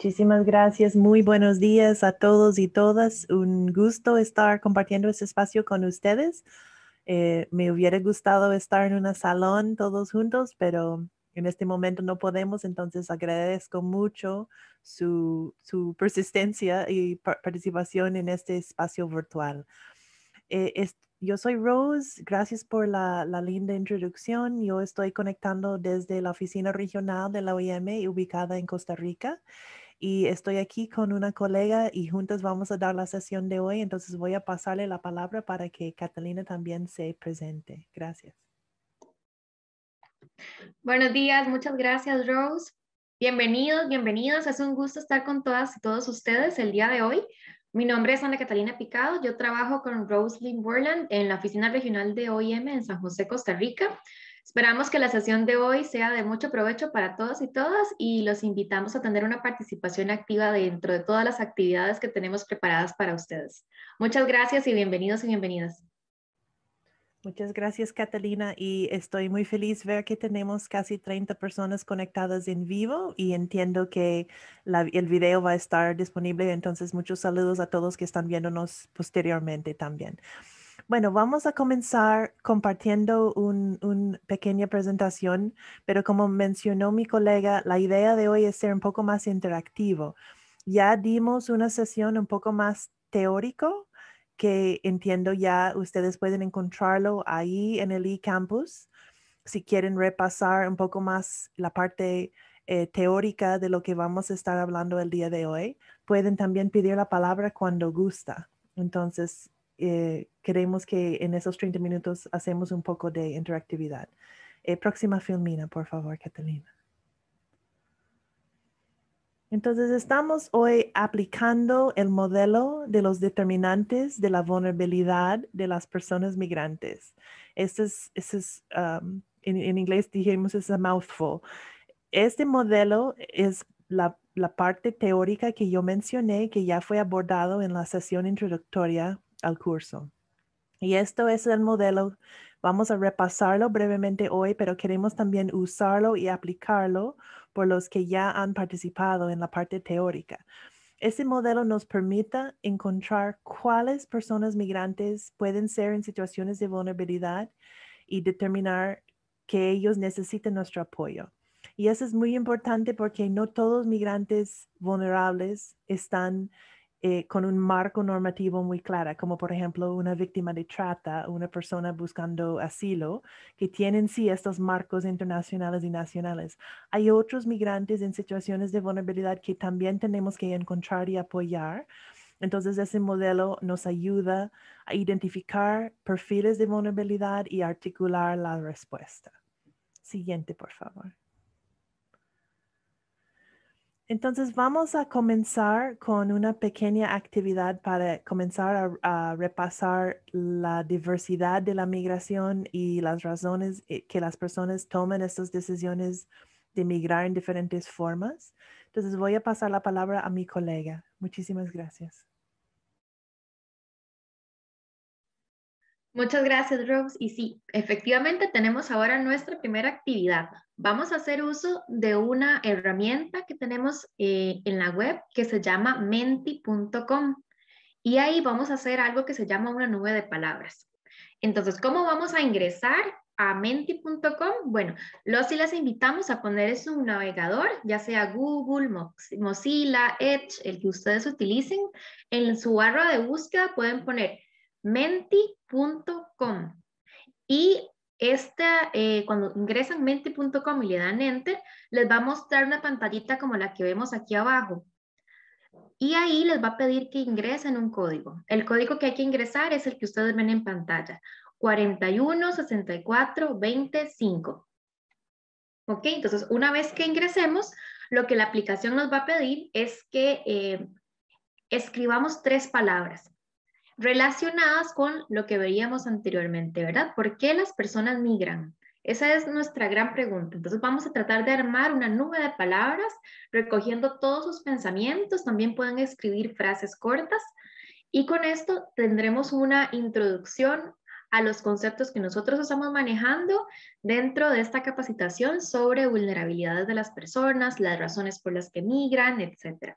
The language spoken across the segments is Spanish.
Muchísimas gracias. Muy buenos días a todos y todas. Un gusto estar compartiendo este espacio con ustedes. Me hubiera gustado estar en un salón todos juntos, pero en este momento no podemos, entonces agradezco mucho su persistencia y participación en este espacio virtual. Yo soy Rose, gracias por la linda introducción. Yo estoy conectando desde la oficina regional de la OIM ubicada en Costa Rica y estoy aquí con una colega y juntas vamos a dar la sesión de hoy. Entonces voy a pasarle la palabra para que Catalina también se presente. Gracias. Buenos días, muchas gracias, Rose. Bienvenidos, bienvenidos. Es un gusto estar con todas y todos ustedes el día de hoy. Mi nombre es Ana Catalina Picado. Yo trabajo con Rosalind Borland en la oficina regional de OIM en San José, Costa Rica. Esperamos que la sesión de hoy sea de mucho provecho para todos y todas y los invitamos a tener una participación activa dentro de todas las actividades que tenemos preparadas para ustedes. Muchas gracias y bienvenidos y bienvenidas. Muchas gracias, Catalina, y estoy muy feliz ver que tenemos casi 30 personas conectadas en vivo y entiendo que el video va a estar disponible, entonces muchos saludos a todos que están viéndonos posteriormente también. Bueno, vamos a comenzar compartiendo una pequeña presentación, pero como mencionó mi colega, la idea de hoy es ser un poco más interactivo. Ya dimos una sesión un poco más teórico que entiendo ya ustedes pueden encontrarlo ahí en el eCampus. Si quieren repasar un poco más la parte teórica de lo que vamos a estar hablando el día de hoy, pueden también pedir la palabra cuando gusta. Entonces, queremos que en esos 30 minutos hacemos un poco de interactividad. Próxima filmina, por favor, Catalina. Entonces, estamos hoy aplicando el modelo de los determinantes de la vulnerabilidad de las personas migrantes. En inglés dijimos, es a mouthful. Este modelo es la parte teórica que yo mencioné, que ya fue abordado en la sesión introductoria al curso. Y esto es el modelo. Vamos a repasarlo brevemente hoy, pero queremos también usarlo y aplicarlo por los que ya han participado en la parte teórica. Este modelo nos permite encontrar cuáles personas migrantes pueden ser en situaciones de vulnerabilidad y determinar que ellos necesiten nuestro apoyo. Y eso es muy importante porque no todos migrantes vulnerables están con un marco normativo muy claro, como por ejemplo una víctima de trata, una persona buscando asilo, que tienen sí estos marcos internacionales y nacionales. Hay otros migrantes en situaciones de vulnerabilidad que también tenemos que encontrar y apoyar. Entonces, ese modelo nos ayuda a identificar perfiles de vulnerabilidad y articular la respuesta. Siguiente, por favor. Entonces vamos a comenzar con una pequeña actividad para comenzar a repasar la diversidad de la migración y las razones que las personas toman estas decisiones de migrar en diferentes formas. Entonces voy a pasar la palabra a mi colega. Muchísimas gracias. Muchas gracias, Rose. Y sí, efectivamente tenemos ahora nuestra primera actividad. Vamos a hacer uso de una herramienta que tenemos en la web que se llama menti.com. Y ahí vamos a hacer algo que se llama una nube de palabras. Entonces, ¿cómo vamos a ingresar a menti.com? Bueno, los y las invitamos a poner en su navegador, ya sea Google, Mozilla, Edge, el que ustedes utilicen. En su barra de búsqueda pueden poner menti.com y cuando ingresan menti.com y le dan enter, les va a mostrar una pantallita como la que vemos aquí abajo. Y ahí les va a pedir que ingresen un código. El código que hay que ingresar es el que ustedes ven en pantalla, 416425. Ok, entonces una vez que ingresemos, lo que la aplicación nos va a pedir es que escribamos 3 palabras relacionadas con lo que veíamos anteriormente, ¿verdad? ¿Por qué las personas migran? Esa es nuestra gran pregunta. Entonces vamos a tratar de armar una nube de palabras recogiendo todos sus pensamientos. También pueden escribir frases cortas y con esto tendremos una introducción a los conceptos que nosotros estamos manejando dentro de esta capacitación sobre vulnerabilidades de las personas, las razones por las que migran, etc.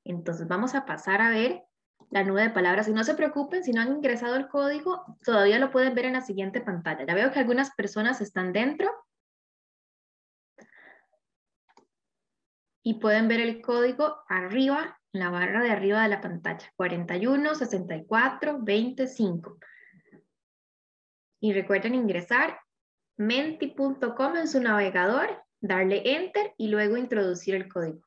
Entonces vamos a pasar a ver la nube de palabras. Y no se preocupen, si no han ingresado el código, todavía lo pueden ver en la siguiente pantalla. Ya veo que algunas personas están dentro y pueden ver el código arriba, en la barra de arriba de la pantalla, 41 64 25. Y recuerden ingresar menti.com en su navegador, darle Enter y luego introducir el código.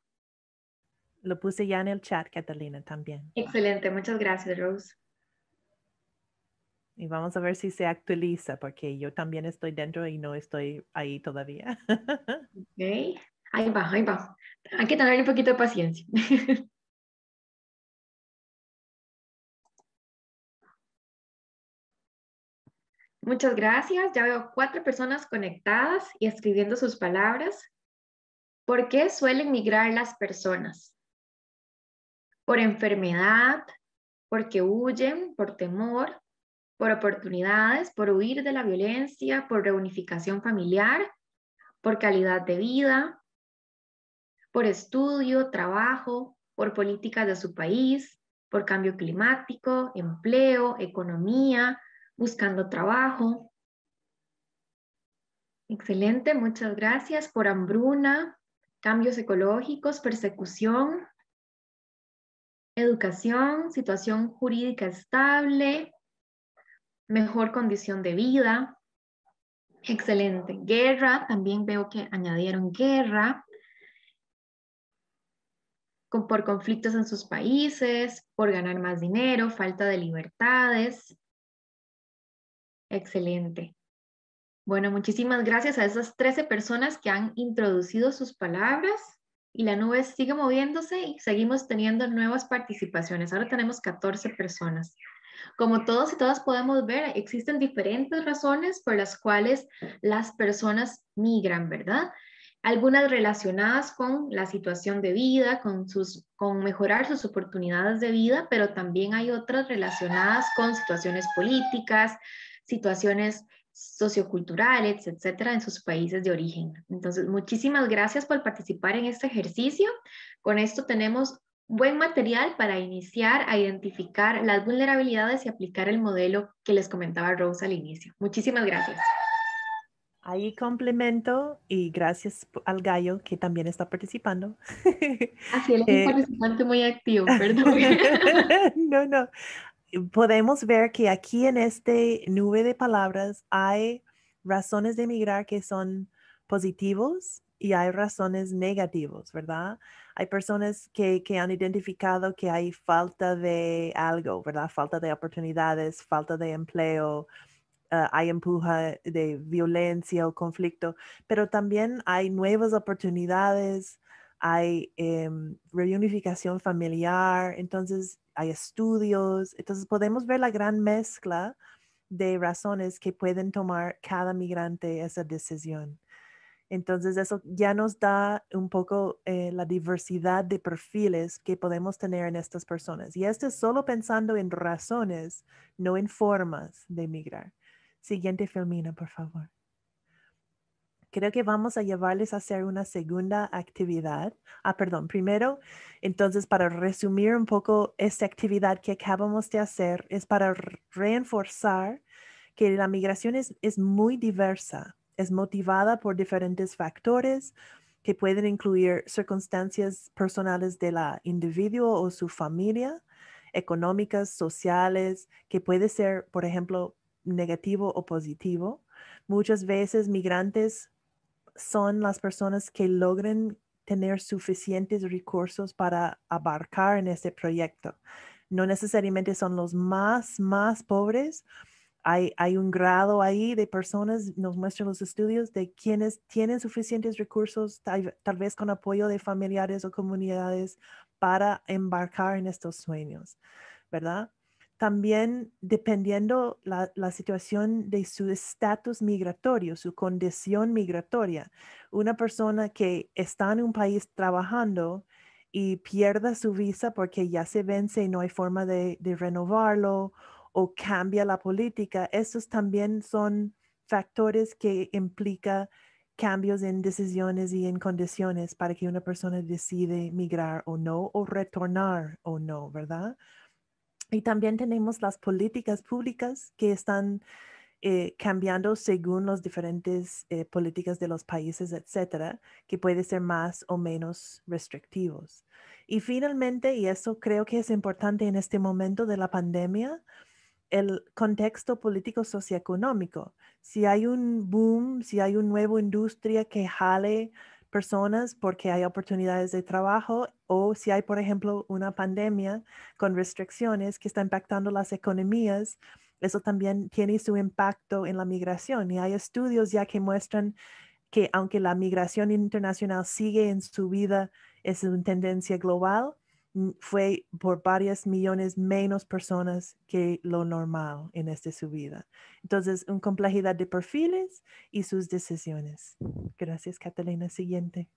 Lo puse ya en el chat, Catalina, también. Excelente, muchas gracias, Rose. Y vamos a ver si se actualiza, porque yo también estoy dentro y no estoy ahí todavía. Ok, ahí va, ahí va. Hay que tener un poquito de paciencia. Muchas gracias. Ya veo 4 personas conectadas y escribiendo sus palabras. ¿Por qué suelen migrar las personas? Por enfermedad, porque huyen, por temor, por oportunidades, por huir de la violencia, por reunificación familiar, por calidad de vida, por estudio, trabajo, por políticas de su país, por cambio climático, empleo, economía, buscando trabajo. Excelente, muchas gracias. Por hambruna, cambios ecológicos, persecución, educación, situación jurídica estable, mejor condición de vida. Excelente. Guerra, también veo que añadieron guerra, por conflictos en sus países, por ganar más dinero, falta de libertades. Excelente. Bueno, muchísimas gracias a esas 13 personas que han introducido sus palabras y la nube sigue moviéndose y seguimos teniendo nuevas participaciones. Ahora tenemos 14 personas. Como todos y todas podemos ver, existen diferentes razones por las cuales las personas migran, ¿verdad? Algunas relacionadas con la situación de vida, con mejorar sus oportunidades de vida, pero también hay otras relacionadas con situaciones políticas, situaciones socioculturales, etcétera, en sus países de origen. Entonces, muchísimas gracias por participar en este ejercicio. Con esto tenemos buen material para iniciar a identificar las vulnerabilidades y aplicar el modelo que les comentaba Rose al inicio. Muchísimas gracias. Ahí complemento y gracias al gallo que también está participando. Así, él es un participante muy activo, perdón. No, no. Podemos ver que aquí en este nube de palabras hay razones de emigrar que son positivos y hay razones negativos, ¿verdad? Hay personas que han identificado que hay falta de algo, ¿verdad? Falta de oportunidades, falta de empleo, hay empuja de violencia o conflicto, pero también hay nuevas oportunidades, hay reunificación familiar, entonces hay estudios, entonces podemos ver la gran mezcla de razones que pueden tomar cada migrante esa decisión. Entonces eso ya nos da un poco la diversidad de perfiles que podemos tener en estas personas. Y esto es solo pensando en razones, no en formas de emigrar. Siguiente, Filmina, por favor. Creo que vamos a llevarles a hacer una segunda actividad. Perdón, primero, entonces para resumir un poco esta actividad que acabamos de hacer, es para reforzar que la migración es muy diversa, es motivada por diferentes factores que pueden incluir circunstancias personales de la individuo o su familia, económicas, sociales, que puede ser, por ejemplo, negativo o positivo. Muchas veces migrantes son las personas que logran tener suficientes recursos para abarcar en este proyecto. No necesariamente son los más pobres. Hay un grado ahí de personas, nos muestran los estudios, de quienes tienen suficientes recursos, tal vez con apoyo de familiares o comunidades, para embarcar en estos sueños, ¿verdad? También dependiendo la situación de su estatus migratorio, su condición migratoria. Una persona que está en un país trabajando y pierda su visa porque ya se vence y no hay forma de renovarlo, o cambia la política, estos también son factores que implican cambios en decisiones y en condiciones para que una persona decide migrar o no, o retornar o no, ¿verdad? Y también tenemos las políticas públicas que están cambiando según las diferentes políticas de los países, etcétera, que puede ser más o menos restrictivos. Y finalmente, y eso creo que es importante en este momento de la pandemia, el contexto político socioeconómico. Si hay un boom, si hay una nueva industria que jale personas porque hay oportunidades de trabajo, o si hay, por ejemplo, una pandemia con restricciones que está impactando las economías, eso también tiene su impacto en la migración. Y hay estudios ya que muestran que aunque la migración internacional sigue en su vida, es una tendencia global, fue por varios millones menos personas que lo normal en esta subida. Entonces, una complejidad de perfiles y sus decisiones. Gracias, Catalina. Siguiente.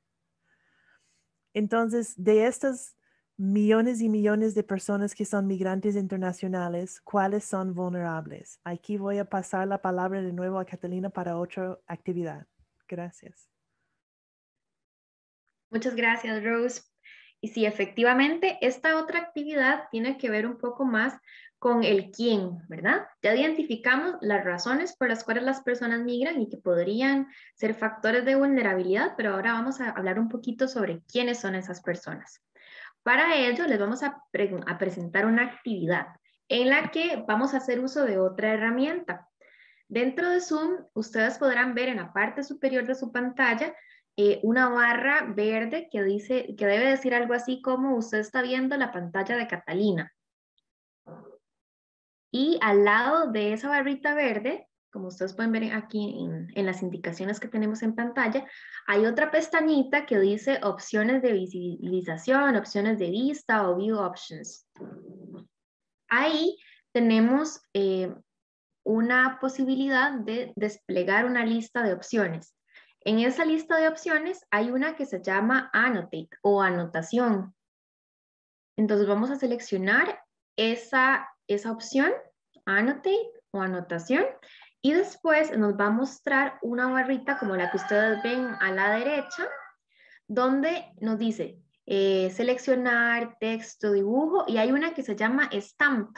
Entonces, de estas millones y millones de personas que son migrantes internacionales, ¿cuáles son vulnerables? Aquí voy a pasar la palabra de nuevo a Catalina para otra actividad. Gracias. Muchas gracias, Rose. Y sí, efectivamente, esta otra actividad tiene que ver un poco más con el quién, ¿verdad? Ya identificamos las razones por las cuales las personas migran y que podrían ser factores de vulnerabilidad, pero ahora vamos a hablar un poquito sobre quiénes son esas personas. Para ello, les vamos a presentar una actividad en la que vamos a hacer uso de otra herramienta. Dentro de Zoom, ustedes podrán ver en la parte superior de su pantalla una barra verde que dice, que debe decir algo así como usted está viendo la pantalla de Catalina. Y al lado de esa barrita verde, como ustedes pueden ver aquí en las indicaciones que tenemos en pantalla, hay otra pestañita que dice opciones de visibilización, opciones de vista o view options. Ahí tenemos una posibilidad de desplegar una lista de opciones. En esa lista de opciones hay una que se llama Annotate o anotación. Entonces vamos a seleccionar esa opción, Annotate o anotación, y después nos va a mostrar una barrita como la que ustedes ven a la derecha, donde nos dice seleccionar texto, dibujo, y hay una que se llama Stamp.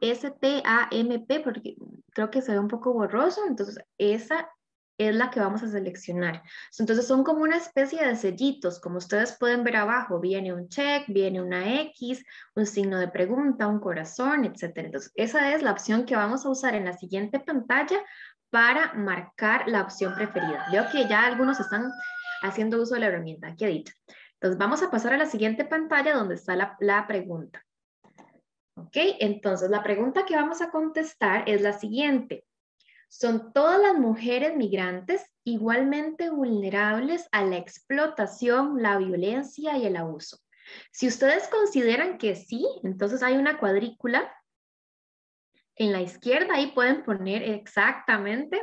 S-T-A-M-P, porque creo que se ve un poco borroso, entonces esa es la que vamos a seleccionar. Entonces son como una especie de sellitos, como ustedes pueden ver abajo, viene un check, viene una X, un signo de pregunta, un corazón, etc. Entonces esa es la opción que vamos a usar en la siguiente pantalla para marcar la opción preferida. Veo que ya algunos están haciendo uso de la herramienta, aquí he dicho. Entonces vamos a pasar a la siguiente pantalla donde está la pregunta. ¿Ok? Entonces, la pregunta que vamos a contestar es la siguiente. ¿Son todas las mujeres migrantes igualmente vulnerables a la explotación, la violencia y el abuso? Si ustedes consideran que sí, entonces hay una cuadrícula en la izquierda, ahí pueden poner exactamente,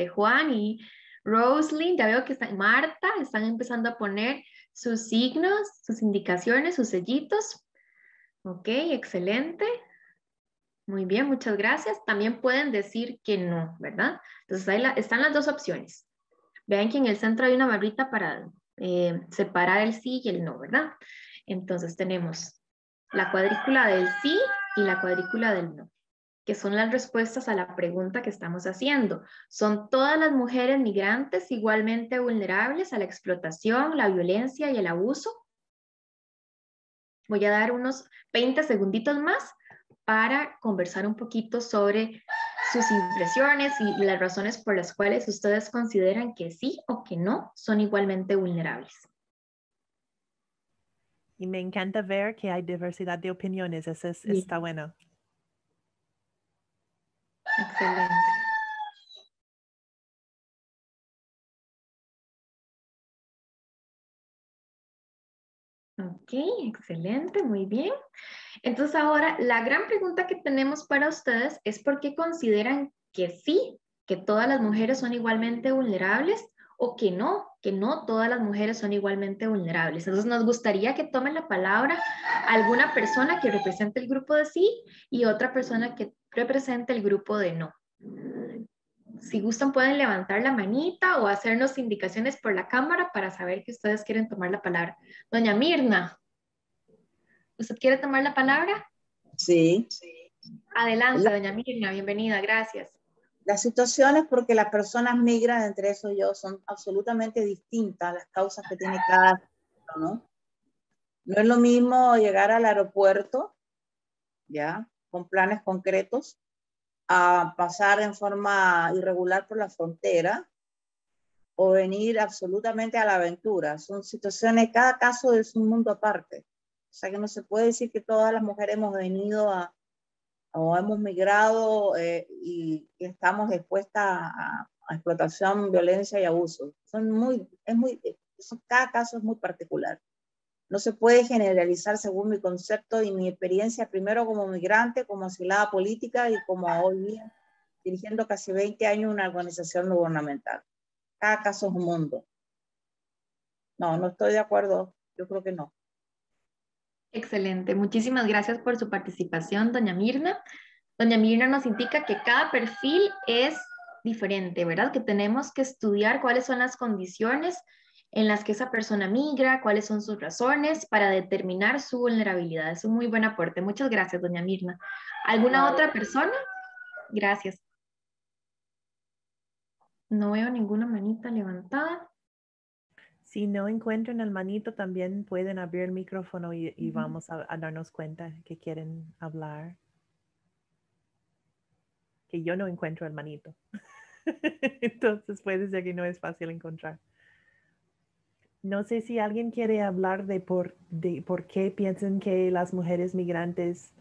Juan y Roslyn, ya veo que Marta, están empezando a poner sus signos, sus indicaciones, sus sellitos. Ok, excelente. Muy bien, muchas gracias. También pueden decir que no, ¿verdad? Entonces ahí están las dos opciones. Vean que en el centro hay una barrita para separar el sí y el no, ¿verdad? Entonces tenemos la cuadrícula del sí y la cuadrícula del no, que son las respuestas a la pregunta que estamos haciendo. ¿Son todas las mujeres migrantes igualmente vulnerables a la explotación, la violencia y el abuso? Voy a dar unos 20 segunditos más para conversar un poquito sobre sus impresiones y las razones por las cuales ustedes consideran que sí o que no son igualmente vulnerables. Y me encanta ver que hay diversidad de opiniones. Eso está bueno. Excelente. Ok, excelente, muy bien. Entonces ahora la gran pregunta que tenemos para ustedes es ¿por qué consideran que sí, que todas las mujeres son igualmente vulnerables o que no, que no todas las mujeres son igualmente vulnerables. Entonces nos gustaría que tome la palabra alguna persona que represente el grupo de sí y otra persona que represente el grupo de no. Si gustan pueden levantar la manita o hacernos indicaciones por la cámara para saber que ustedes quieren tomar la palabra. Doña Mirna, ¿usted quiere tomar la palabra? Sí. Adelante, doña Mirna, bienvenida, gracias. Las situaciones porque las personas migran, entre eso y yo, son absolutamente distintas las causas que tiene cada uno, ¿no? No es lo mismo llegar al aeropuerto, ya, con planes concretos, a pasar en forma irregular por la frontera o venir absolutamente a la aventura. Son situaciones, cada caso es un mundo aparte. O sea que no se puede decir que todas las mujeres hemos venido o hemos migrado y estamos expuestas a explotación, violencia y abuso. Cada caso es muy particular. No se puede generalizar según mi concepto y mi experiencia, primero como migrante, como asilada política y como hoy día dirigiendo casi 20 años una organización no gubernamental. Cada caso es un mundo. No estoy de acuerdo. Yo creo que no. Excelente, muchísimas gracias por su participación, doña Mirna. Doña Mirna nos indica que cada perfil es diferente, ¿verdad? Que tenemos que estudiar cuáles son las condiciones en las que esa persona migra, cuáles son sus razones para determinar su vulnerabilidad. Es un muy buen aporte. Muchas gracias, doña Mirna. ¿Alguna otra persona? Gracias. No veo ninguna manita levantada. Si no encuentran el manito, también pueden abrir el micrófono y vamos a darnos cuenta que quieren hablar. Que yo no encuentro el manito. Entonces puede ser que no es fácil encontrar. No sé si alguien quiere hablar de por qué piensan que las mujeres migrantes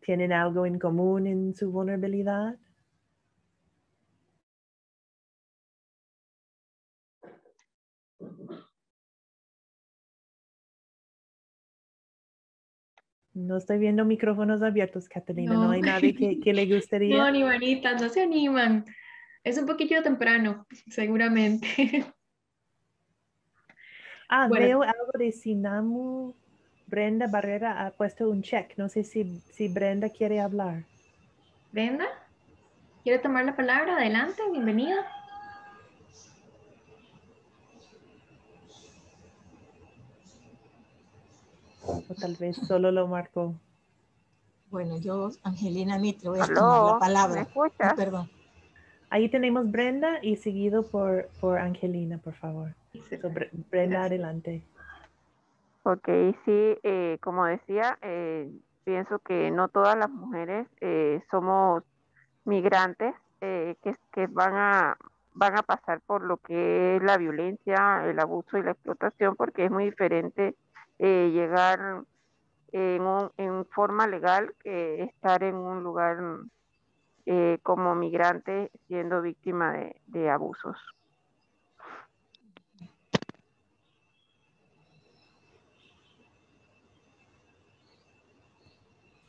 tienen algo en común en su vulnerabilidad. No estoy viendo micrófonos abiertos, Catalina. No hay nadie que le gustaría. No, ni manitas, no se animan. Es un poquito temprano, seguramente. Bueno, Veo algo de Sinamu. Brenda Barrera ha puesto un check. No sé si Brenda quiere hablar. Brenda, ¿quiere tomar la palabra? Adelante, bienvenida. O tal vez solo lo marcó. Bueno, yo, Angelina Mitre, voy a tomar la palabra. ¿Me escuchas? Perdón. Ahí tenemos Brenda y seguido por Angelina, por favor. So, Brenda, Gracias. adelante. Ok, sí, como decía, pienso que no todas las mujeres somos migrantes que van a pasar por lo que es la violencia, el abuso y la explotación, porque es muy diferente llegar en forma legal que estar en un lugar como migrante siendo víctima de abusos.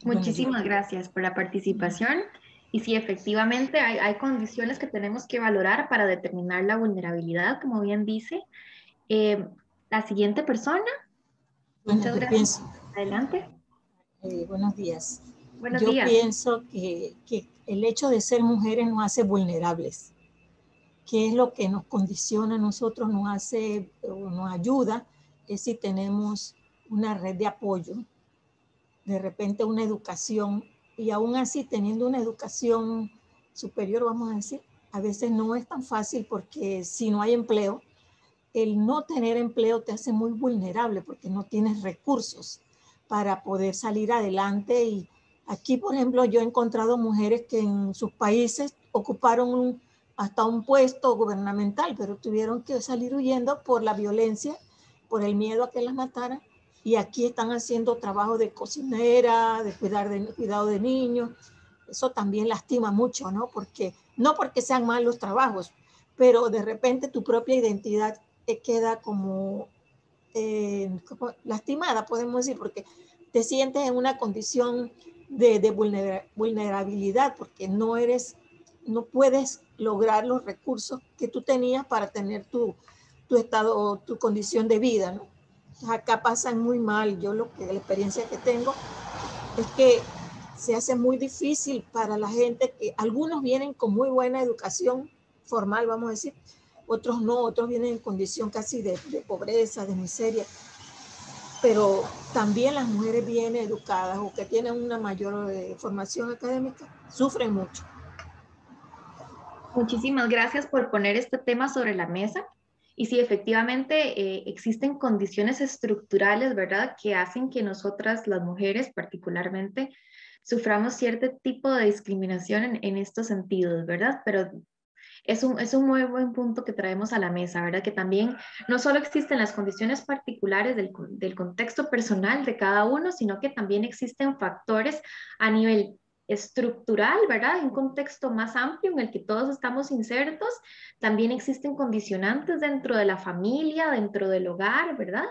Muchísimas gracias por la participación. Y sí, efectivamente hay condiciones que tenemos que valorar para determinar la vulnerabilidad, como bien dice. La siguiente persona. Bueno, Muchas yo gracias. pienso, Adelante. buenos días. Buenos Yo días. pienso que el hecho de ser mujeres nos hace vulnerables. ¿Qué es lo que nos condiciona a nosotros, nos hace o nos ayuda? Es si tenemos una red de apoyo, de repente una educación, y aún así teniendo una educación superior, vamos a decir, a veces no es tan fácil porque si no hay empleo, el no tener empleo te hace muy vulnerable porque no tienes recursos para poder salir adelante. Y aquí, por ejemplo, yo he encontrado mujeres que en sus países ocuparon hasta un puesto gubernamental, pero tuvieron que salir huyendo por la violencia, por el miedo a que las mataran. Y aquí están haciendo trabajo de cocinera, de cuidado de niños. Eso también lastima mucho, ¿no? No porque sean malos trabajos, pero de repente tu propia identidad te queda como lastimada, podemos decir, porque te sientes en una condición de vulnerabilidad, porque no puedes lograr los recursos que tú tenías para tener tu tu estado o tu condición de vida, ¿no? Acá pasan muy mal. Yo la experiencia que tengo es que se hace muy difícil para la gente, que algunos vienen con muy buena educación formal, vamos a decir, otros no, otros vienen en condición casi de pobreza, de miseria, pero también las mujeres bien educadas o que tienen una mayor formación académica sufren mucho. Muchísimas gracias por poner este tema sobre la mesa. Y sí, efectivamente, existen condiciones estructurales, ¿verdad?, que hacen que nosotras, las mujeres particularmente, suframos cierto tipo de discriminación en estos sentidos, ¿verdad? Pero es un muy buen punto que traemos a la mesa, ¿verdad? Que también no solo existen las condiciones particulares del contexto personal de cada uno, sino que también existen factores a nivel estructural, ¿verdad? En un contexto más amplio en el que todos estamos insertos, también existen condicionantes dentro de la familia, dentro del hogar, ¿verdad?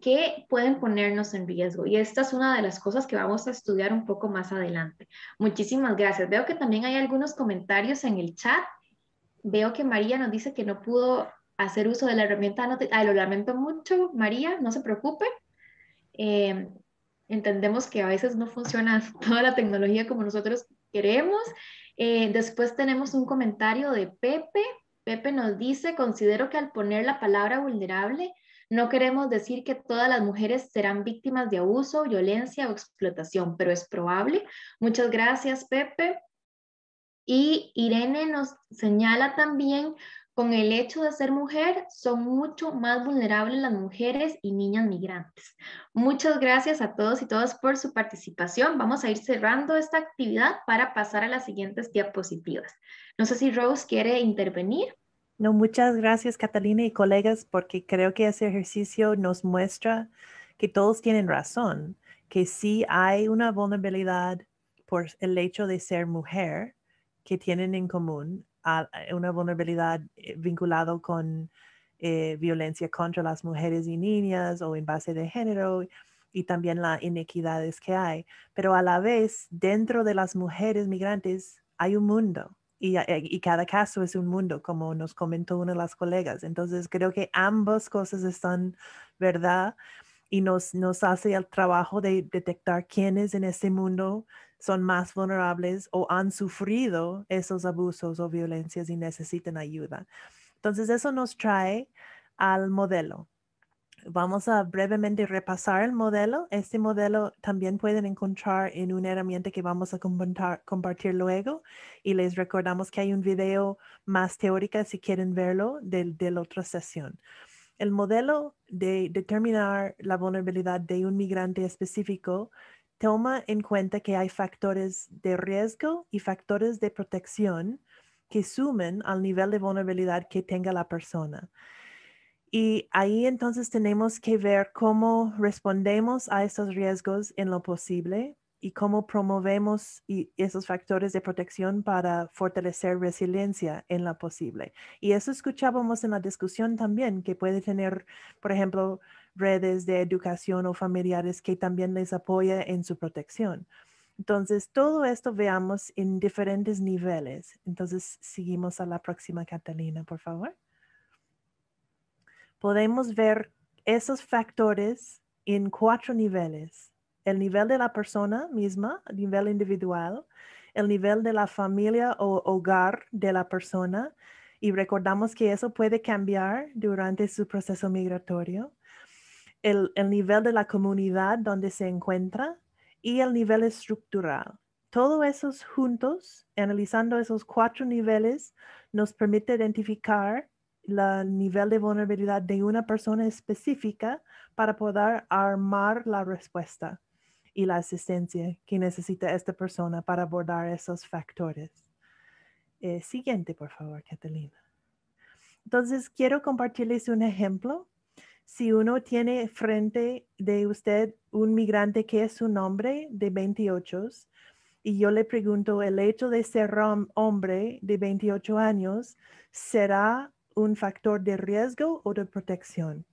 Que pueden ponernos en riesgo. Y esta es una de las cosas que vamos a estudiar un poco más adelante. Muchísimas gracias. Veo que también hay algunos comentarios en el chat. Veo que María nos dice que no pudo hacer uso de la herramienta. Lo lamento mucho, María, no se preocupe. Eh, Entendemos que a veces no funciona toda la tecnología como nosotros queremos. Después tenemos un comentario de Pepe. Pepe nos dice, considero que al poner la palabra vulnerable, no queremos decir que todas las mujeres serán víctimas de abuso, violencia o explotación, pero es probable. Muchas gracias, Pepe. Y Irene nos señala también, con el hecho de ser mujer, son mucho más vulnerables las mujeres y niñas migrantes. Muchas gracias a todos y todas por su participación. Vamos a ir cerrando esta actividad para pasar a las siguientes diapositivas. No sé si Rose quiere intervenir. No, muchas gracias, Catalina y colegas, porque creo que ese ejercicio nos muestra que todos tienen razón, que sí hay una vulnerabilidad por el hecho de ser mujer que tienen en común, una vulnerabilidad vinculada con violencia contra las mujeres y niñas o en base de género y también las inequidades que hay. Pero a la vez, dentro de las mujeres migrantes hay un mundo. Y cada caso es un mundo, como nos comentó una de las colegas. Entonces, creo que ambas cosas están, ¿verdad? Y nos hace el trabajo de detectar quiénes en este mundo son más vulnerables o han sufrido esos abusos o violencias y necesitan ayuda. Entonces, eso nos trae al modelo. Vamos a brevemente repasar el modelo. Este modelo también pueden encontrar en una herramienta que vamos a compartir luego. Y les recordamos que hay un video más teórico si quieren verlo de la otra sesión. El modelo de determinar la vulnerabilidad de un migrante específico toma en cuenta que hay factores de riesgo y factores de protección que sumen al nivel de vulnerabilidad que tenga la persona. Y ahí entonces tenemos que ver cómo respondemos a esos riesgos en lo posible y cómo promovemos esos factores de protección para fortalecer resiliencia en lo posible. Y eso escuchábamos en la discusión también, que puede tener, por ejemplo, redes de educación o familiares que también les apoya en su protección. Entonces, todo esto veamos en diferentes niveles. Entonces, seguimos a la próxima, Catalina, por favor. Podemos ver esos factores en 4 niveles. El nivel de la persona misma, el nivel individual, el nivel de la familia o hogar de la persona, y recordamos que eso puede cambiar durante su proceso migratorio, el nivel de la comunidad donde se encuentra y el nivel estructural. Todos esos juntos, analizando esos 4 niveles, nos permite identificar el nivel de vulnerabilidad de una persona específica para poder armar la respuesta y la asistencia que necesita esta persona para abordar esos factores. Siguiente, por favor, Catalina. Entonces, quiero compartirles un ejemplo. Si uno tiene frente de usted un migrante que es un hombre de 28 y yo le pregunto, ¿el hecho de ser hombre de 28 años será un factor de riesgo o de protección?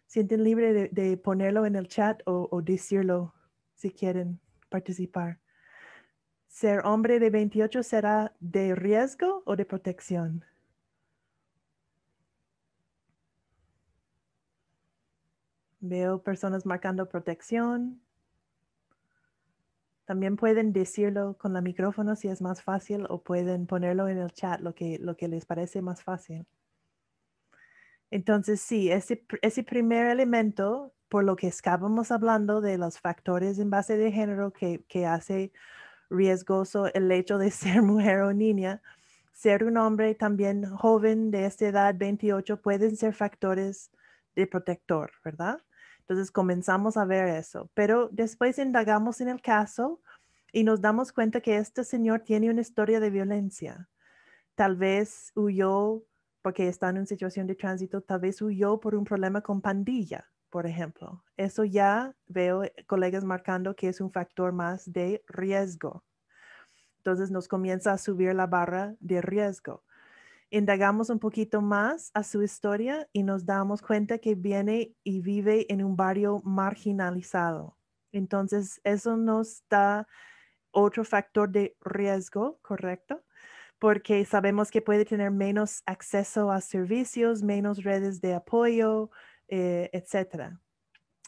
Sienten libre de ponerlo en el chat o decirlo si quieren participar. ¿Ser hombre de 28 será de riesgo o de protección? Veo personas marcando protección. También pueden decirlo con el micrófono si es más fácil o pueden ponerlo en el chat lo que les parece más fácil. Entonces, sí, ese primer elemento, por lo que estábamos hablando de los factores en base de género que hace riesgoso el hecho de ser mujer o niña, ser un hombre también joven de esta edad, 28, pueden ser factores de protector, ¿verdad? Entonces comenzamos a ver eso, pero después indagamos en el caso y nos damos cuenta que este señor tiene una historia de violencia. Tal vez huyó porque está en una situación de tránsito, tal vez huyó por un problema con pandilla, por ejemplo. Eso ya veo colegas marcando que es un factor más de riesgo. Entonces nos comienza a subir la barra de riesgo. Indagamos un poquito más a su historia y nos damos cuenta que viene y vive en un barrio marginalizado. Entonces eso nos da otro factor de riesgo, ¿correcto? Porque sabemos que puede tener menos acceso a servicios, menos redes de apoyo, etc.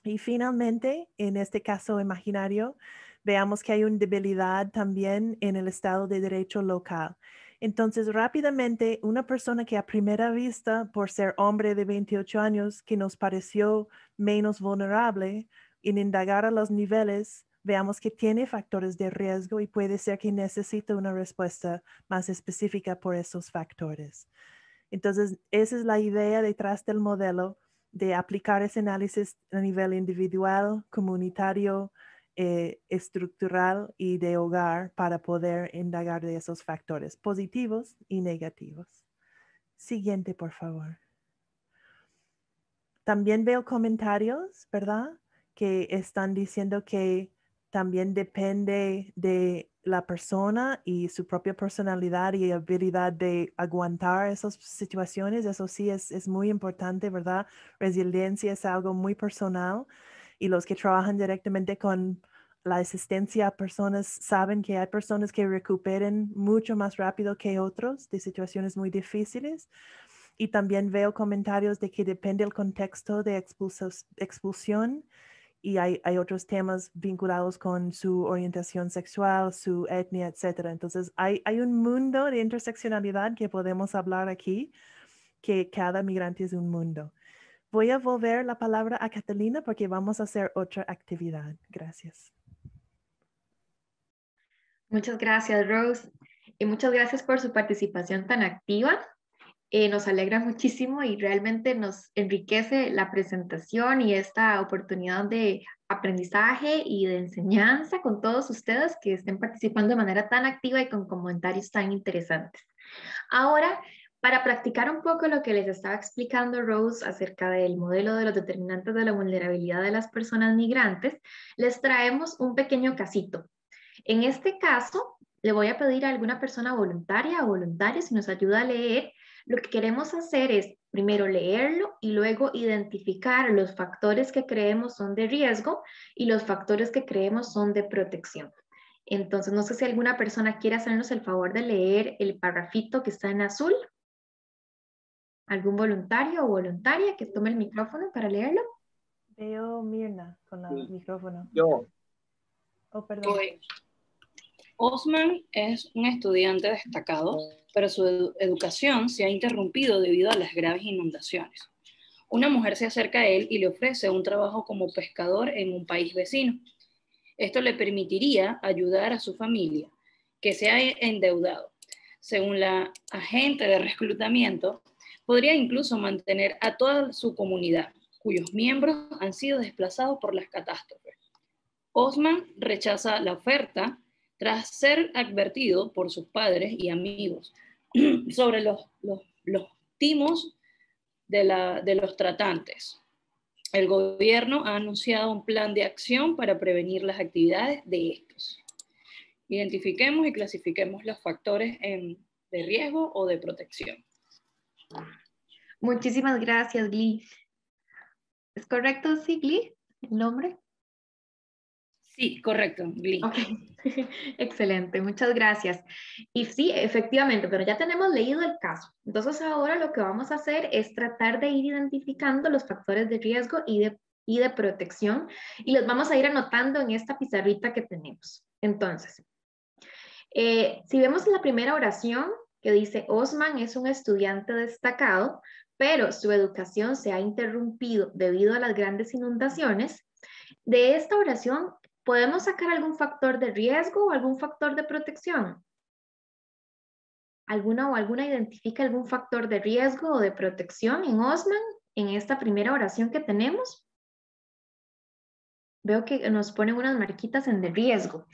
Y finalmente, en este caso imaginario, veamos que hay una debilidad también en el Estado de Derecho local. Entonces, rápidamente, una persona que a primera vista, por ser hombre de 28 años, que nos pareció menos vulnerable, en indagar a los niveles, veamos que tiene factores de riesgo y puede ser que necesite una respuesta más específica por esos factores. Entonces, esa es la idea detrás del modelo de aplicar ese análisis a nivel individual, comunitario, estructural y de hogar para poder indagar de esos factores positivos y negativos. Siguiente, por favor. También veo comentarios, ¿verdad? Que están diciendo que también depende de la persona y su propia personalidad y habilidad de aguantar esas situaciones. Eso sí es muy importante, ¿verdad? Resiliencia es algo muy personal y los que trabajan directamente con la asistencia a personas saben que hay personas que recuperen mucho más rápido que otros de situaciones muy difíciles. Y también veo comentarios de que depende del contexto de expulsión y hay otros temas vinculados con su orientación sexual, su etnia, etc. Entonces, hay un mundo de interseccionalidad que podemos hablar aquí, que cada migrante es un mundo. Voy a volver la palabra a Catalina porque vamos a hacer otra actividad. Gracias. Muchas gracias, Rose. Y muchas gracias por su participación tan activa. Nos alegra muchísimo y realmente nos enriquece la presentación y esta oportunidad de aprendizaje y de enseñanza con todos ustedes que estén participando de manera tan activa y con comentarios tan interesantes. Ahora, para practicar un poco lo que les estaba explicando Rose acerca del modelo de los determinantes de la vulnerabilidad de las personas migrantes, les traemos un pequeño casito. En este caso, le voy a pedir a alguna persona voluntaria o voluntario si nos ayuda a leer. Lo que queremos hacer es primero leerlo y luego identificar los factores que creemos son de riesgo y los factores que creemos son de protección. Entonces, no sé si alguna persona quiere hacernos el favor de leer el parrafito que está en azul. ¿Algún voluntario o voluntaria que tome el micrófono para leerlo? Veo Mirna con el micrófono. Yo. Oh, perdón. Osman es un estudiante destacado, pero su educación se ha interrumpido debido a las graves inundaciones. Una mujer se acerca a él y le ofrece un trabajo como pescador en un país vecino. Esto le permitiría ayudar a su familia, que se ha endeudado. Según la agente de reclutamiento, podría incluso mantener a toda su comunidad, cuyos miembros han sido desplazados por las catástrofes. Osman rechaza la oferta tras ser advertido por sus padres y amigos sobre los timos de los tratantes. El gobierno ha anunciado un plan de acción para prevenir las actividades de estos. Identifiquemos y clasifiquemos los factores de riesgo o de protección. Muchísimas gracias, Glee. ¿Es correcto, sí, Glee, el nombre? Sí, correcto, Glee. Ok, excelente, muchas gracias. Y sí, efectivamente, pero ya tenemos leído el caso. Entonces ahora lo que vamos a hacer es tratar de ir identificando los factores de riesgo y de y de protección, y los vamos a ir anotando en esta pizarrita que tenemos. Entonces, si vemos la primera oración que dice Osman es un estudiante destacado, pero su educación se ha interrumpido debido a las grandes inundaciones, de esta oración, ¿podemos sacar algún factor de riesgo o algún factor de protección? ¿Alguna identifica algún factor de riesgo o de protección en Osman en esta primera oración que tenemos? Veo que nos ponen unas marquitas en de riesgo.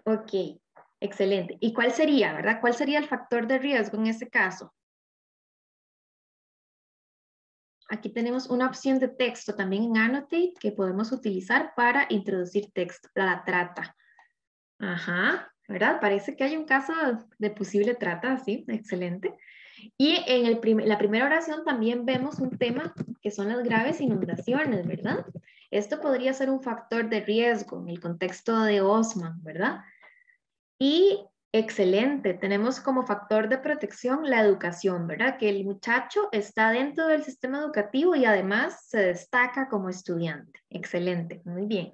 Ok, excelente. ¿Y cuál sería, verdad? ¿Cuál sería el factor de riesgo en este caso? Aquí tenemos una opción de texto también en Annotate que podemos utilizar para introducir texto, la trata. Ajá, ¿verdad? Parece que hay un caso de posible trata, sí, excelente. Y en la primera oración también vemos un tema que son las graves inundaciones, ¿verdad? Esto podría ser un factor de riesgo en el contexto de Osman, ¿verdad? Y excelente, tenemos como factor de protección la educación, ¿verdad? Que el muchacho está dentro del sistema educativo y además se destaca como estudiante. Excelente, muy bien.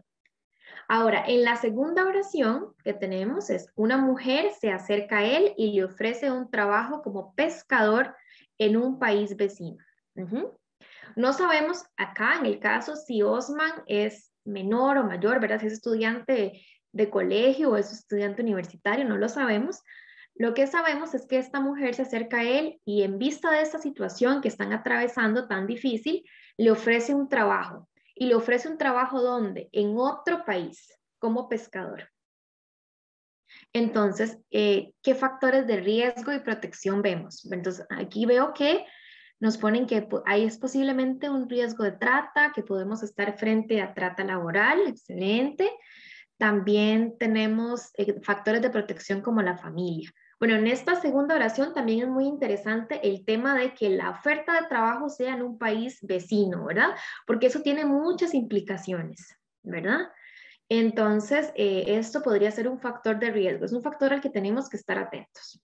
Ahora, en la segunda oración que tenemos es una mujer se acerca a él y le ofrece un trabajo como pescador en un país vecino. No sabemos acá en el caso si Osman es menor o mayor, ¿verdad? Si es estudiante de colegio o es estudiante universitario, no lo sabemos. Lo que sabemos es que esta mujer se acerca a él y en vista de esta situación que están atravesando tan difícil, le ofrece un trabajo. Y le ofrece un trabajo ¿dónde? En otro país, como pescador. Entonces, ¿qué factores de riesgo y protección vemos? Entonces, aquí veo que nos ponen que ahí es posiblemente un riesgo de trata, que podemos estar frente a trata laboral, excelente. También tenemos factores de protección como la familia. Bueno, en esta segunda oración también es muy interesante el tema de que la oferta de trabajo sea en un país vecino, ¿verdad? Porque eso tiene muchas implicaciones, ¿verdad? Entonces, esto podría ser un factor de riesgo, es un factor al que tenemos que estar atentos.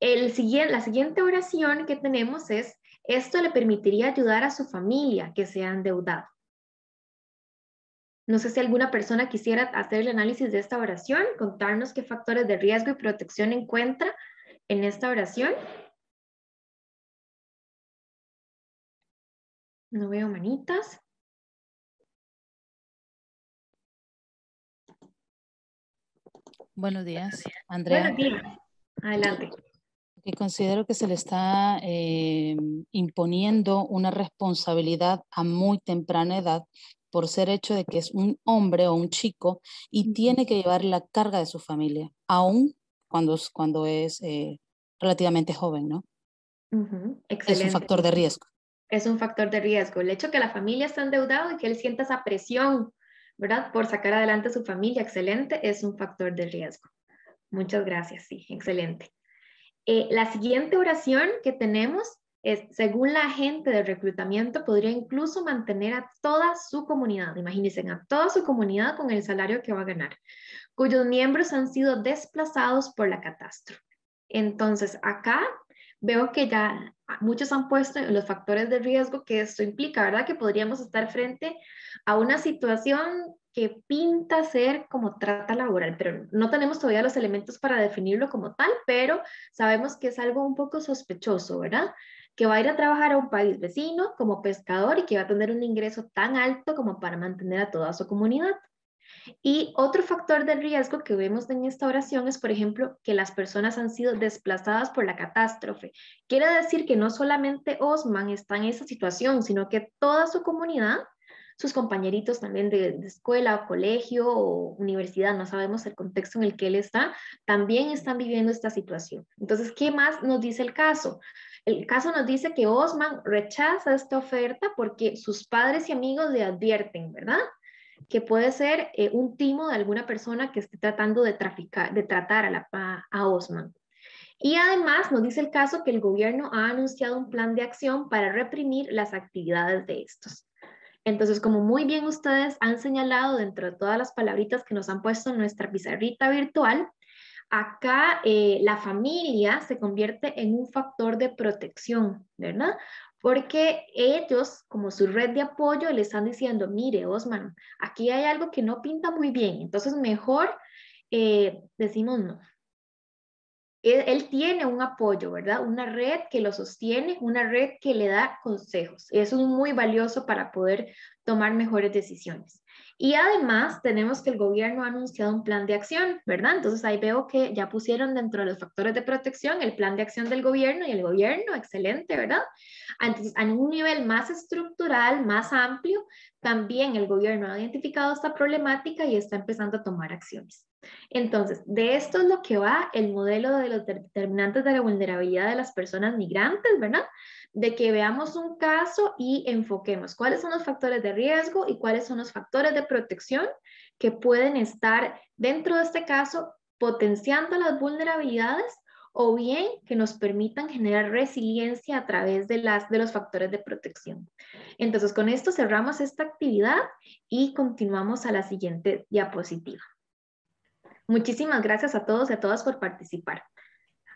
La siguiente oración que tenemos es, esto le permitiría ayudar a su familia que se ha endeudado. No sé si alguna persona quisiera hacer el análisis de esta oración, contarnos qué factores de riesgo y protección encuentra en esta oración. No veo manitas. Buenos días, Andrea. Buenos días. Adelante. Que considero que se le está imponiendo una responsabilidad a muy temprana edad por ser hecho de que es un hombre o un chico y tiene que llevar la carga de su familia, aún cuando es relativamente joven, ¿no? Excelente. Es un factor de riesgo. Es un factor de riesgo. El hecho que la familia está endeudada y que él sienta esa presión, ¿verdad? Por sacar adelante a su familia, excelente, es un factor de riesgo. Muchas gracias, sí, excelente. La siguiente oración que tenemos es, según la agente de reclutamiento, podría incluso mantener a toda su comunidad, imagínense, a toda su comunidad con el salario que va a ganar, cuyos miembros han sido desplazados por la catástrofe. Entonces, acá veo que ya muchos han puesto los factores de riesgo que esto implica, ¿verdad? Que podríamos estar frente a una situación que pinta ser como trata laboral, pero no tenemos todavía los elementos para definirlo como tal, pero sabemos que es algo un poco sospechoso, ¿verdad? Que va a ir a trabajar a un país vecino como pescador y que va a tener un ingreso tan alto como para mantener a toda su comunidad. Y otro factor de riesgo que vemos en esta oración es, por ejemplo, que las personas han sido desplazadas por la catástrofe. Quiere decir que no solamente Osman está en esa situación, sino que toda su comunidad, sus compañeritos también de escuela, colegio o universidad, no sabemos el contexto en el que él está, también están viviendo esta situación. Entonces, ¿qué más nos dice el caso? El caso nos dice que Osman rechaza esta oferta porque sus padres y amigos le advierten, ¿verdad? Que puede ser un timo de alguna persona que esté tratando de tratar a Osman. Y además nos dice el caso que el gobierno ha anunciado un plan de acción para reprimir las actividades de estos. Entonces, como muy bien ustedes han señalado dentro de todas las palabritas que nos han puesto en nuestra pizarrita virtual, acá la familia se convierte en un factor de protección, ¿verdad? porque ellos, como su red de apoyo, le están diciendo, mire, Osman, aquí hay algo que no pinta muy bien, entonces mejor decimos no. Él tiene un apoyo, ¿verdad? Una red que lo sostiene, una red que le da consejos. Eso es muy valioso para poder tomar mejores decisiones. Y además tenemos que el gobierno ha anunciado un plan de acción, ¿verdad? Entonces ahí veo que ya pusieron dentro de los factores de protección el plan de acción del gobierno y el gobierno, excelente, ¿verdad? Entonces, a un nivel más estructural, más amplio, también el gobierno ha identificado esta problemática y está empezando a tomar acciones. Entonces, de esto es lo que va el modelo de los determinantes de la vulnerabilidad de las personas migrantes, ¿verdad? De que veamos un caso y enfoquemos cuáles son los factores de riesgo y cuáles son los factores de protección que pueden estar dentro de este caso potenciando las vulnerabilidades o bien que nos permitan generar resiliencia a través de los factores de protección. Entonces, con esto cerramos esta actividad y continuamos a la siguiente diapositiva. Muchísimas gracias a todos y a todas por participar.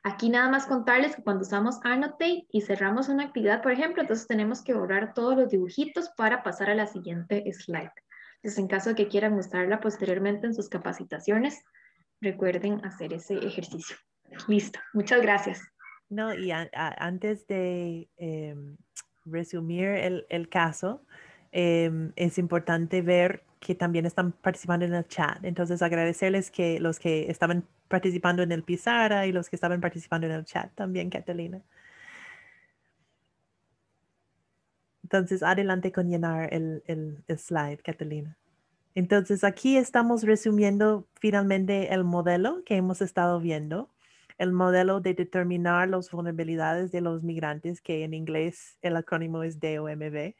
Aquí nada más contarles que cuando usamos Annotate y cerramos una actividad, por ejemplo, entonces tenemos que borrar todos los dibujitos para pasar a la siguiente slide. Entonces, en caso de que quieran mostrarla posteriormente en sus capacitaciones, recuerden hacer ese ejercicio. Listo, muchas gracias. No, y antes de resumir el caso, es importante ver que también están participando en el chat. Entonces, agradecerles que los que estaban participando en el pizarra y los que estaban participando en el chat también, Catalina. Entonces, adelante con llenar el slide, Catalina. Entonces, aquí estamos resumiendo finalmente el modelo que hemos estado viendo, el modelo de determinar las vulnerabilidades de los migrantes, que en inglés el acrónimo es DOMV.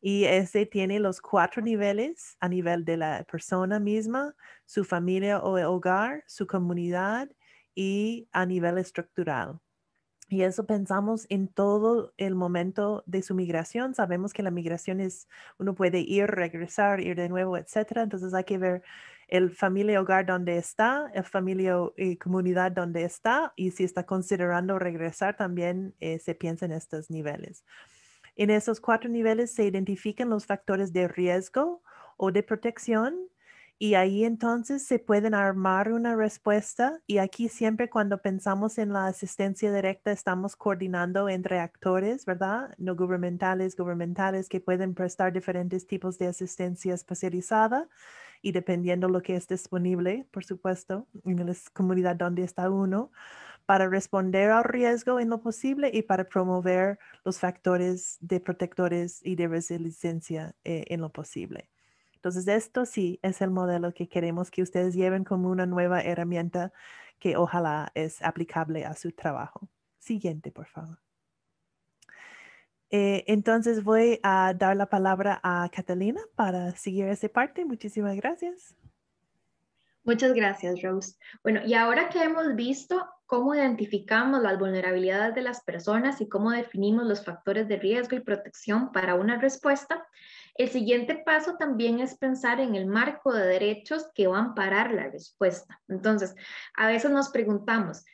Y ese tiene los 4 niveles a nivel de la persona misma, su familia o hogar, su comunidad y a nivel estructural. Y eso pensamos en todo el momento de su migración. Sabemos que la migración es, uno puede ir, regresar, ir de nuevo, etcétera. Entonces hay que ver el familia hogar donde está, el familia y comunidad donde está, y si está considerando regresar, también se piensa en estos niveles. En esos 4 niveles se identifican los factores de riesgo o de protección. Y ahí entonces se pueden armar una respuesta, y aquí siempre cuando pensamos en la asistencia directa estamos coordinando entre actores, ¿verdad? No gubernamentales, que pueden prestar diferentes tipos de asistencia especializada y dependiendo lo que es disponible, por supuesto, en la comunidad donde está uno, para responder al riesgo en lo posible y para promover los factores de protectores y de resiliencia en lo posible. Entonces, esto sí es el modelo que queremos que ustedes lleven como una nueva herramienta que ojalá es aplicable a su trabajo. Siguiente, por favor. Entonces, voy a dar la palabra a Catalina para seguir esa parte. Muchísimas gracias. Muchas gracias, Rose. Bueno, y ahora que hemos visto cómo identificamos las vulnerabilidades de las personas y cómo definimos los factores de riesgo y protección para una respuesta, el siguiente paso también es pensar en el marco de derechos que va a amparar la respuesta. Entonces, a veces nos preguntamos,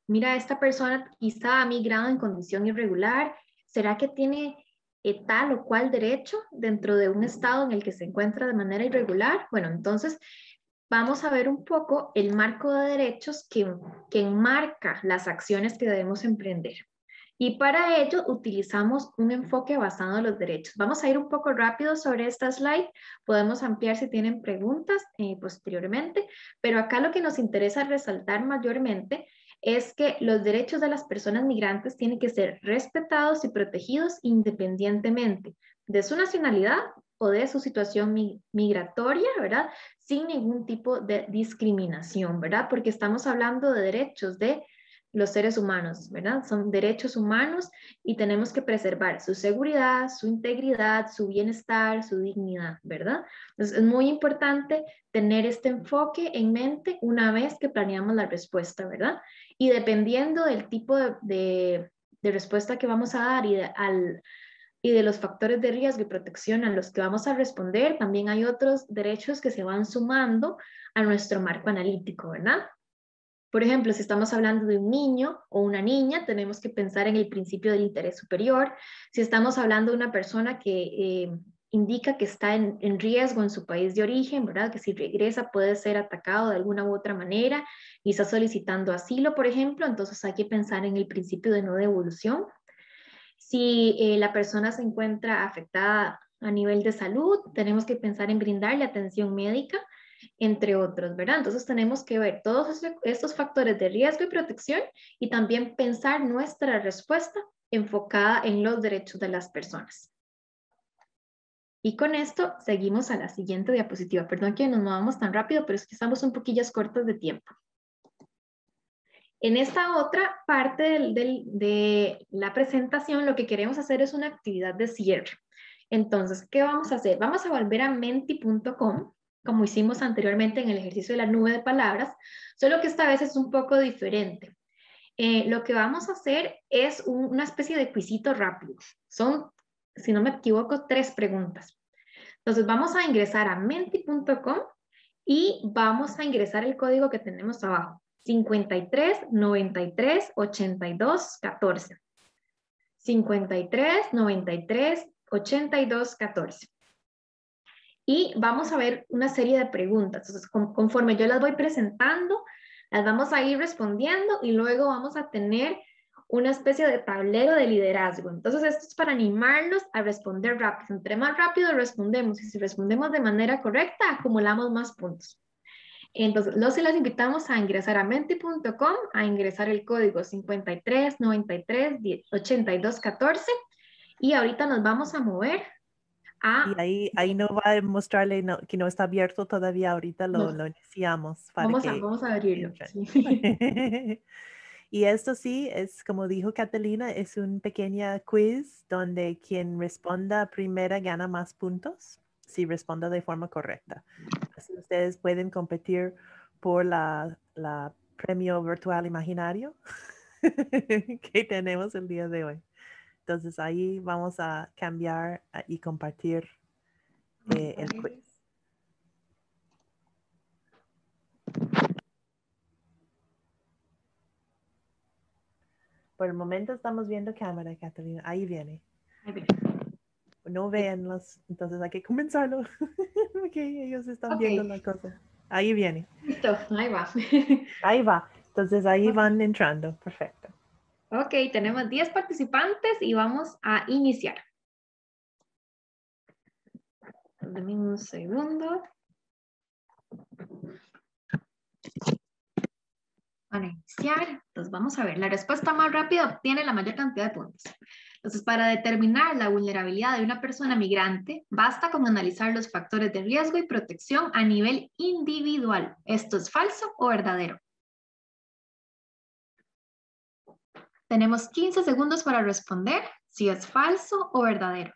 mira, esta persona quizá ha migrado en condición irregular, ¿será que tiene tal o cual derecho dentro de un estado en el que se encuentra de manera irregular? Bueno, entonces vamos a ver un poco el marco de derechos que enmarca las acciones que debemos emprender. Y para ello utilizamos un enfoque basado en los derechos. Vamos a ir un poco rápido sobre esta slide. Podemos ampliar si tienen preguntas posteriormente, pero acá lo que nos interesa resaltar mayormente es que los derechos de las personas migrantes tienen que ser respetados y protegidos independientemente de su nacionalidad o de su situación migratoria, ¿verdad? Sin ningún tipo de discriminación, ¿verdad? Porque estamos hablando de derechos de los seres humanos, ¿verdad? Son derechos humanos y tenemos que preservar su seguridad, su integridad, su bienestar, su dignidad, ¿verdad? Entonces es muy importante tener este enfoque en mente una vez que planeamos la respuesta, ¿verdad? Y dependiendo del tipo de respuesta que vamos a dar y de los factores de riesgo y protección a los que vamos a responder, también hay otros derechos que se van sumando a nuestro marco analítico, ¿verdad? Por ejemplo, si estamos hablando de un niño o una niña, tenemos que pensar en el principio del interés superior. Si estamos hablando de una persona que indica que está en riesgo en su país de origen, ¿verdad? Que si regresa puede ser atacado de alguna u otra manera y está solicitando asilo, por ejemplo, entonces hay que pensar en el principio de no devolución. Si la persona se encuentra afectada a nivel de salud, tenemos que pensar en brindarle atención médica, entre otros, ¿verdad? Entonces tenemos que ver todos estos factores de riesgo y protección y también pensar nuestra respuesta enfocada en los derechos de las personas. Y con esto seguimos a la siguiente diapositiva. Perdón que nos movamos tan rápido, pero es que estamos un poquillo cortos de tiempo. En esta otra parte de la presentación, lo que queremos hacer es una actividad de cierre. Entonces, ¿qué vamos a hacer? Vamos a volver a menti.com, como hicimos anteriormente en el ejercicio de la nube de palabras, solo que esta vez es un poco diferente. Lo que vamos a hacer es una especie de quizito rápido. Son, si no me equivoco, 3 preguntas. Entonces, vamos a ingresar a menti.com y vamos a ingresar el código que tenemos abajo. 53 93 82 14. 53 93 82 14. Y vamos a ver una serie de preguntas. Entonces, conforme yo las voy presentando, las vamos a ir respondiendo y luego vamos a tener una especie de tablero de liderazgo. Entonces, esto es para animarlos a responder rápido. Entre más rápido respondemos y si respondemos de manera correcta, acumulamos más puntos. Entonces, los y las invitamos a ingresar a menti.com, a ingresar el código 53 93 82 14 y ahorita nos vamos a mover a... Y ahí no va a mostrarle que no está abierto todavía, ahorita lo iniciamos. Para vamos a abrirlo. Sí. Y esto sí, es como dijo Catalina, es un pequeño quiz donde quien responda primero gana más puntos si responde de forma correcta. Así ustedes pueden competir por la premio virtual imaginario que tenemos el día de hoy. Entonces ahí vamos a cambiar y compartir el quiz. Por el momento estamos viendo cámara, Catalina. Ahí viene. No vean entonces hay que comenzarlo. Porque ellos están viendo la cosa. Ahí viene. Listo, ahí va. Ahí va. Entonces ahí van entrando. Perfecto. Ok, tenemos 10 participantes y vamos a iniciar. Dame un segundo. Para iniciar, entonces vamos a ver, la respuesta más rápida obtiene la mayor cantidad de puntos. Entonces, para determinar la vulnerabilidad de una persona migrante, basta con analizar los factores de riesgo y protección a nivel individual. ¿Esto es falso o verdadero? Tenemos 15 segundos para responder si es falso o verdadero.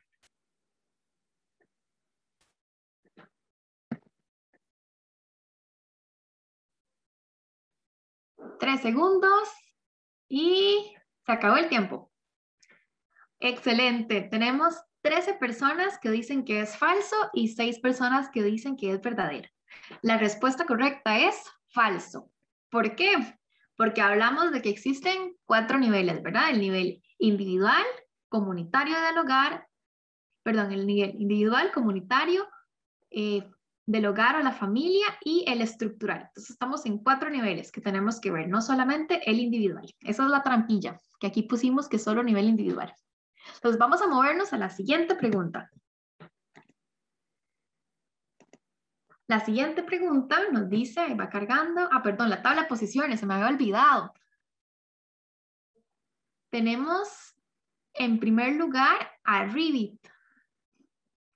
3 segundos y se acabó el tiempo. Excelente. Tenemos 13 personas que dicen que es falso y 6 personas que dicen que es verdadero. La respuesta correcta es falso. ¿Por qué? Porque hablamos de que existen 4 niveles, ¿verdad? El nivel individual, comunitario del hogar, perdón, el nivel individual, comunitario, del hogar a la familia y el estructural. Entonces estamos en 4 niveles que tenemos que ver, no solamente el individual. Esa es la trampilla que aquí pusimos que es solo nivel individual. Entonces vamos a movernos a la siguiente pregunta. La siguiente pregunta nos dice, ahí va cargando, perdón, la tabla de posiciones, se me había olvidado. Tenemos en primer lugar a Rivit.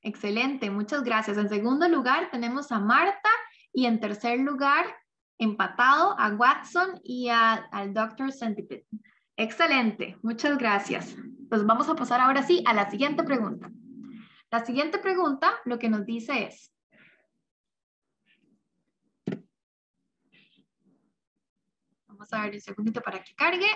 Excelente, muchas gracias. En segundo lugar tenemos a Marta y en tercer lugar, empatado, a Watson y al Dr. Centipede. Excelente, muchas gracias. Pues vamos a pasar ahora sí a la siguiente pregunta. La siguiente pregunta lo que nos dice es, vamos a ver un segundito para que cargue.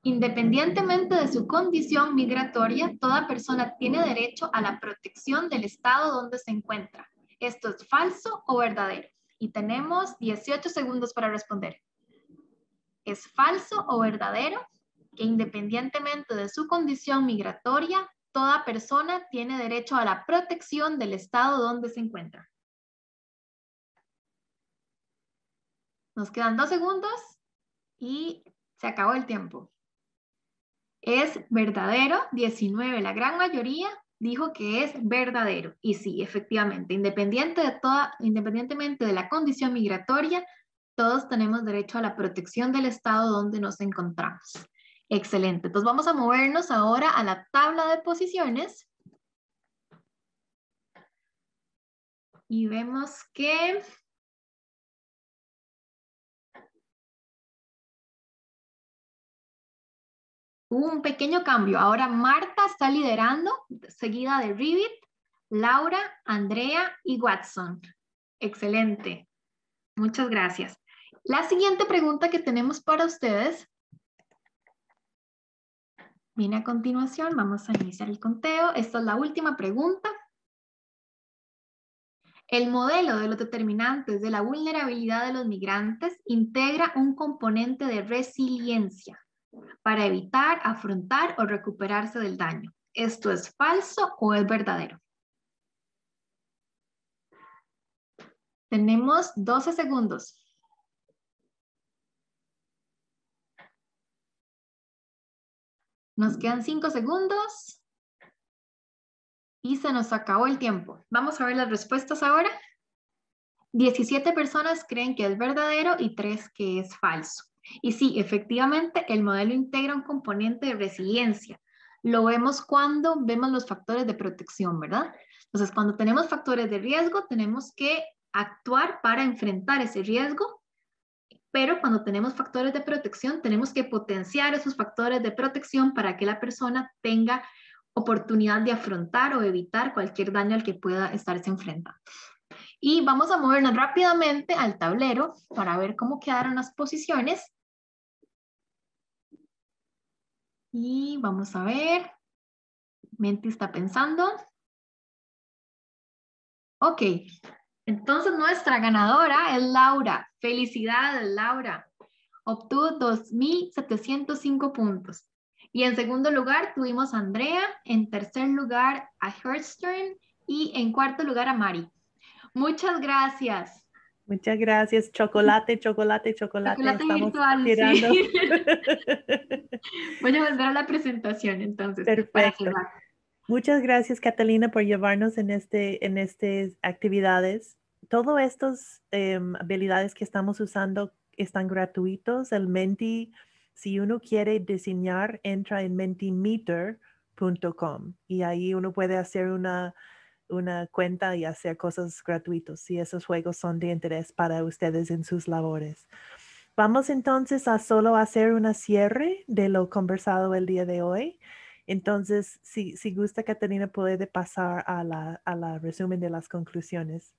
Independientemente de su condición migratoria, toda persona tiene derecho a la protección del estado donde se encuentra. ¿Esto es falso o verdadero? Y tenemos 18 segundos para responder. ¿Es falso o verdadero que independientemente de su condición migratoria, toda persona tiene derecho a la protección del estado donde se encuentra? Nos quedan 2 segundos y se acabó el tiempo. Es verdadero, 19, la gran mayoría dijo que es verdadero. Y sí, efectivamente, independientemente de la condición migratoria, todos tenemos derecho a la protección del estado donde nos encontramos. Excelente. Entonces vamos a movernos ahora a la tabla de posiciones. Y vemos que hubo un pequeño cambio. Ahora Marta está liderando, seguida de Rivit, Laura, Andrea y Watson. Excelente. Muchas gracias. La siguiente pregunta que tenemos para ustedes viene a continuación. Vamos a iniciar el conteo. Esta es la última pregunta. El modelo de los determinantes de la vulnerabilidad de los migrantes integra un componente de resiliencia para evitar, afrontar o recuperarse del daño. ¿Esto es falso o es verdadero? Tenemos 12 segundos. Nos quedan 5 segundos. Y se nos acabó el tiempo. Vamos a ver las respuestas ahora. 17 personas creen que es verdadero y 3 que es falso. Y sí, efectivamente, el modelo integra un componente de resiliencia. Lo vemos cuando vemos los factores de protección, ¿verdad? Entonces, cuando tenemos factores de riesgo, tenemos que actuar para enfrentar ese riesgo, pero cuando tenemos factores de protección, tenemos que potenciar esos factores de protección para que la persona tenga oportunidad de afrontar o evitar cualquier daño al que pueda estarse enfrentando. Y vamos a movernos rápidamente al tablero para ver cómo quedaron las posiciones. Y vamos a ver. Menti está pensando. Ok. Entonces nuestra ganadora es Laura. Felicidades, Laura. Obtuvo 2,705 puntos. Y en segundo lugar tuvimos a Andrea. En tercer lugar a Herstern. Y en cuarto lugar a Mari. Muchas gracias. Muchas gracias. Chocolate, chocolate, chocolate. Chocolate Estamos virtual, tirando. sí. Voy a volver a la presentación entonces. Para Perfecto. cerrar. Muchas gracias, Catalina, por llevarnos en estas actividades. Todas estas habilidades que estamos usando están gratuitos. El Menti, si uno quiere diseñar, entra en mentimeter.com y ahí uno puede hacer una cuenta y hacer cosas gratuitos si esos juegos son de interés para ustedes en sus labores. Vamos entonces a solo hacer una cierre de lo conversado el día de hoy. Entonces, si gusta, Catalina, puede pasar a la resumen de las conclusiones.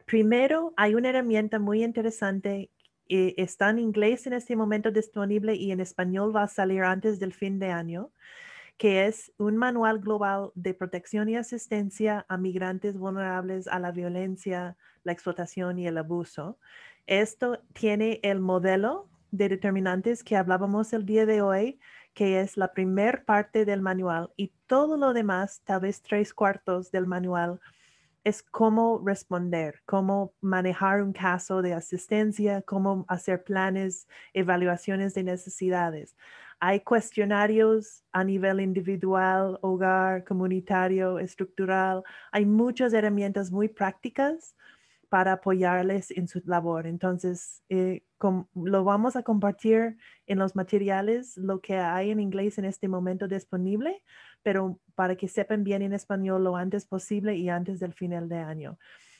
Primero, hay una herramienta muy interesante. Está en inglés en este momento disponible y en español va a salir antes del fin de año, que es un manual global de protección y asistencia a migrantes vulnerables a la violencia, la explotación y el abuso. Esto tiene el modelo de determinantes que hablábamos el día de hoy, que es la primer parte del manual, y todo lo demás, tal vez 3/4 del manual, es cómo responder, cómo manejar un caso de asistencia, cómo hacer planes, evaluaciones de necesidades. Hay cuestionarios a nivel individual, hogar, comunitario, estructural. Hay muchas herramientas muy prácticas para apoyarles en su labor. Entonces, lo vamos a compartir en los materiales, lo que hay en inglés en este momento disponible, pero para que sepan bien en español lo antes posible y antes del final de año.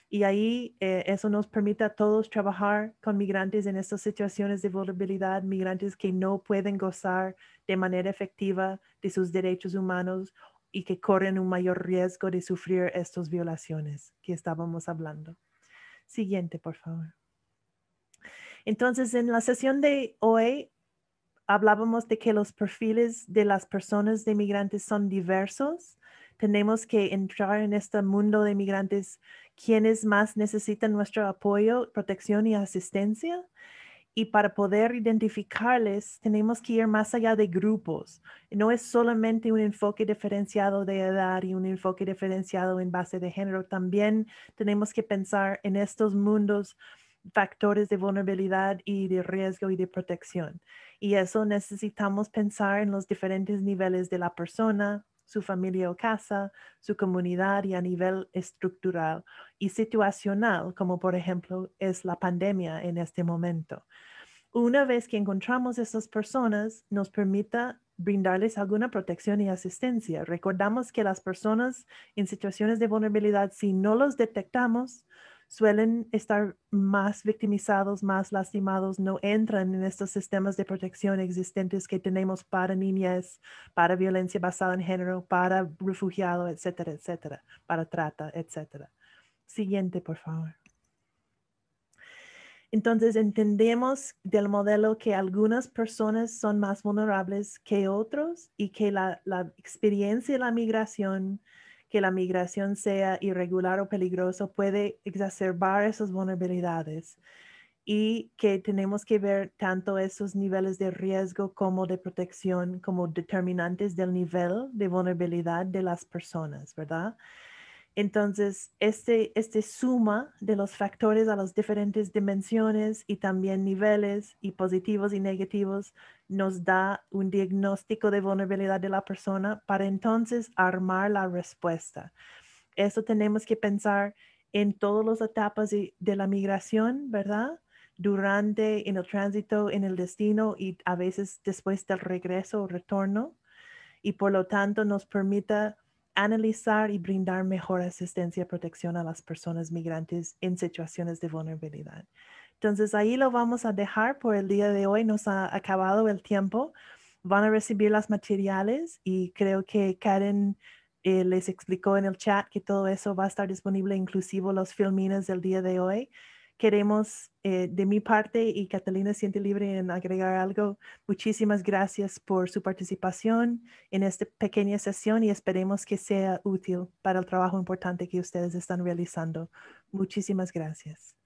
Y ahí eso nos permite a todos trabajar con migrantes en estas situaciones de vulnerabilidad, migrantes que no pueden gozar de manera efectiva de sus derechos humanos y que corren un mayor riesgo de sufrir estas violaciones que estábamos hablando. Siguiente, por favor. Entonces, en la sesión de hoy hablábamos de que los perfiles de las personas de migrantes son diversos. Tenemos que entrar en este mundo de migrantes, quienes más necesitan nuestro apoyo, protección y asistencia. Y para poder identificarles, tenemos que ir más allá de grupos. No es solamente un enfoque diferenciado de edad y un enfoque diferenciado en base de género. También tenemos que pensar en estos mundos, factores de vulnerabilidad y de riesgo y de protección. Y eso necesitamos pensar en los diferentes niveles de la persona, su familia o casa, su comunidad y a nivel estructural y situacional, como por ejemplo es la pandemia en este momento. Una vez que encontramos a esas personas, nos permita brindarles alguna protección y asistencia. Recordamos que las personas en situaciones de vulnerabilidad, si no los detectamos, suelen estar más victimizados, más lastimados, no entran en estos sistemas de protección existentes que tenemos para niñez, para violencia basada en género, para refugiados, etcétera, etcétera, para trata, etcétera. Siguiente, por favor. Entonces entendemos del modelo que algunas personas son más vulnerables que otros y que la experiencia de la migración, que la migración sea irregular o peligroso, puede exacerbar esas vulnerabilidades y que tenemos que ver tanto esos niveles de riesgo como de protección como determinantes del nivel de vulnerabilidad de las personas, ¿verdad? Entonces, este suma de los factores a las diferentes dimensiones y también niveles y positivos y negativos nos da un diagnóstico de vulnerabilidad de la persona para entonces armar la respuesta. Eso tenemos que pensar en todas las etapas de la migración, ¿verdad? Durante, en el tránsito, en el destino y a veces después del regreso o retorno. Y por lo tanto nos permita analizar y brindar mejor asistencia y protección a las personas migrantes en situaciones de vulnerabilidad. Entonces ahí lo vamos a dejar por el día de hoy. Nos ha acabado el tiempo. Van a recibir los materiales y creo que Karen les explicó en el chat que todo eso va a estar disponible, inclusive los filmines del día de hoy. Queremos, de mi parte, y Catalina siente libre en agregar algo, muchísimas gracias por su participación en esta pequeña sesión y esperemos que sea útil para el trabajo importante que ustedes están realizando. Muchísimas gracias.